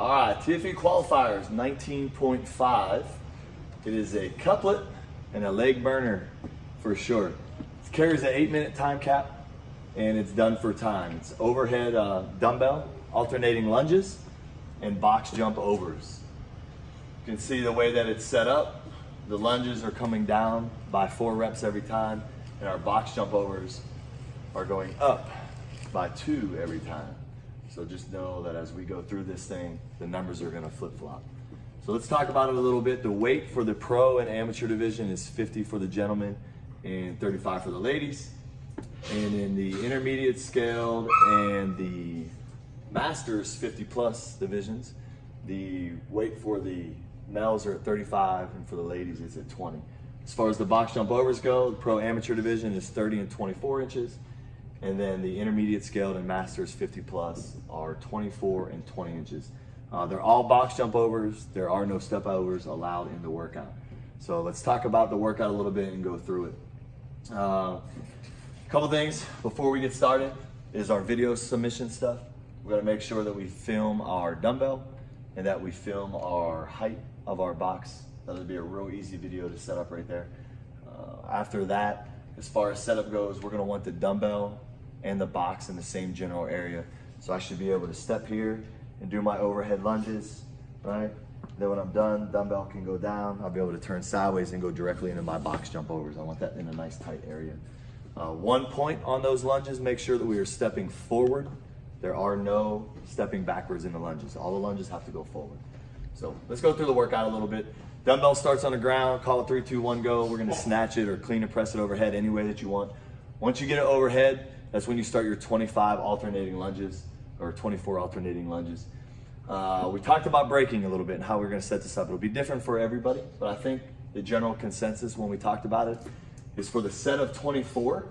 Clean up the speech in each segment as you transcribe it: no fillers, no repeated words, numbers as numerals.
All right, Tfe qualifiers 19.5. It is a couplet and a leg burner for sure. It carries an 8-minute time cap and it's done for time. It's overhead dumbbell, alternating lunges, and box jump overs. You can see the way that it's set up. The lunges are coming down by 4 reps every time, and our box jump overs are going up by 2 every time. So just know that as we go through this thing, the numbers are gonna flip-flop. So let's talk about it a little bit. The weight for the pro and amateur division is 50 for the gentlemen and 35 for the ladies. And in the intermediate scaled and the masters 50 plus divisions, the weight for the males are at 35 and for the ladies it's at 20. As far as the box jump overs go, the pro amateur division is 30 and 24 inches. And then the intermediate scaled and masters 50 plus are 24 and 20 inches. They're all box jump overs. There are no step overs allowed in the workout. So let's talk about the workout a little bit and go through it. Couple things before we get started is our video submission stuff. We're gonna make sure that we film our dumbbell and that we film our height of our box. That'll be a real easy video to set up right there. After that, as far as setup goes, we're gonna want the dumbbell and the box in the same general area. So I should be able to step here and do my overhead lunges, right? Then when I'm done, dumbbell can go down. I'll be able to turn sideways and go directly into my box jump overs. I want that in a nice tight area. 1 point on those lunges, make sure that we are stepping forward. There are no stepping backwards in the lunges. All the lunges have to go forward. So let's go through the workout a little bit. Dumbbell starts on the ground, call it 3, 2, 1, go. We're gonna snatch it or clean and press it overhead any way that you want. Once you get it overhead, that's when you start your 25 alternating lunges or 24 alternating lunges. We talked about braking a little bit and how we're gonna set this up. It'll be different for everybody, but I think the general consensus when we talked about it is for the set of 24,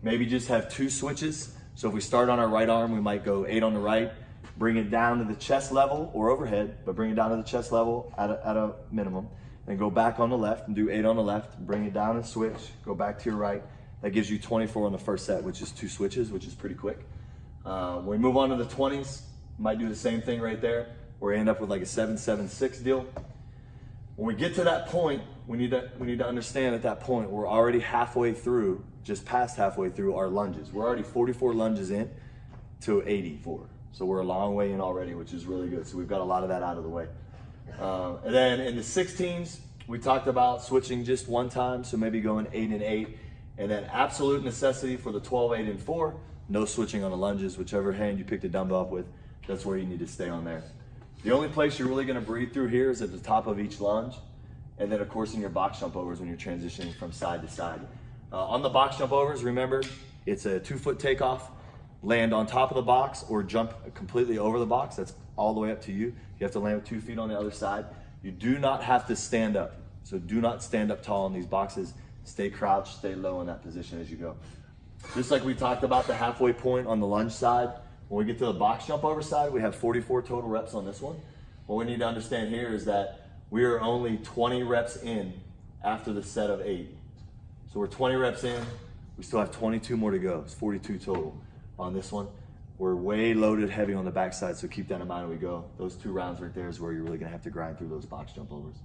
maybe just have 2 switches. So if we start on our right arm, we might go 8 on the right, bring it down to the chest level or overhead, but bring it down to the chest level at a minimum. Then go back on the left and do 8 on the left, bring it down and switch, go back to your right. That gives you 24 on the first set, which is 2 switches, which is pretty quick. When we move on to the 20s, might do the same thing right there, where we end up with like a 7-7-6 deal. When we get to that point, we need to understand at that point, we're already halfway through, just past halfway through our lunges. We're already 44 lunges in to 84. So we're a long way in already, which is really good. So we've got a lot of that out of the way. And then in the 16s, we talked about switching just 1 time. So maybe going 8 and 8. And then absolute necessity for the 12, 8, and 4, no switching on the lunges. Whichever hand you pick the dumbbell up with, that's where you need to stay on there. The only place you're really gonna breathe through here is at the top of each lunge. And then of course in your box jump overs when you're transitioning from side to side. On the box jump overs, remember, it's a 2-foot takeoff, land on top of the box or jump completely over the box. That's all the way up to you. You have to land with 2 feet on the other side. You do not have to stand up. So do not stand up tall in these boxes. Stay crouched, stay low in that position as you go. Just like we talked about the halfway point on the lunge side, when we get to the box jump over side, we have 44 total reps on this one. What we need to understand here is that we are only 20 reps in after the set of 8. So we're 20 reps in, we still have 22 more to go. It's 42 total on this one. We're way loaded heavy on the backside, so keep that in mind when we go. Those 2 rounds right there is where you're really gonna have to grind through those box jump overs.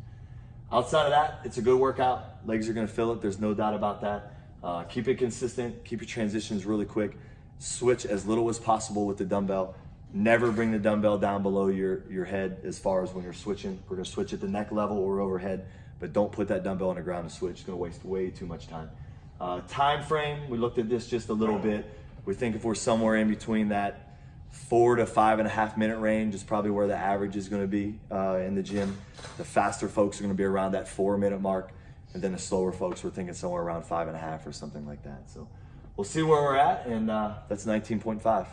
Outside of that, it's a good workout. Legs are gonna fill it, there's no doubt about that. Keep it consistent, keep your transitions really quick. Switch as little as possible with the dumbbell. Never bring the dumbbell down below your head as far as when you're switching. We're gonna switch at the neck level or overhead, but don't put that dumbbell on the ground and switch. It's gonna waste way too much time. Time frame, we looked at this just a little bit. We think if we're somewhere in between that 4 to 5.5 minute range is probably where the average is gonna be in the gym. The faster folks are gonna be around that 4-minute mark, and then the slower folks, we're thinking somewhere around 5.5 or something like that. So we'll see where we're at, and that's 19.5.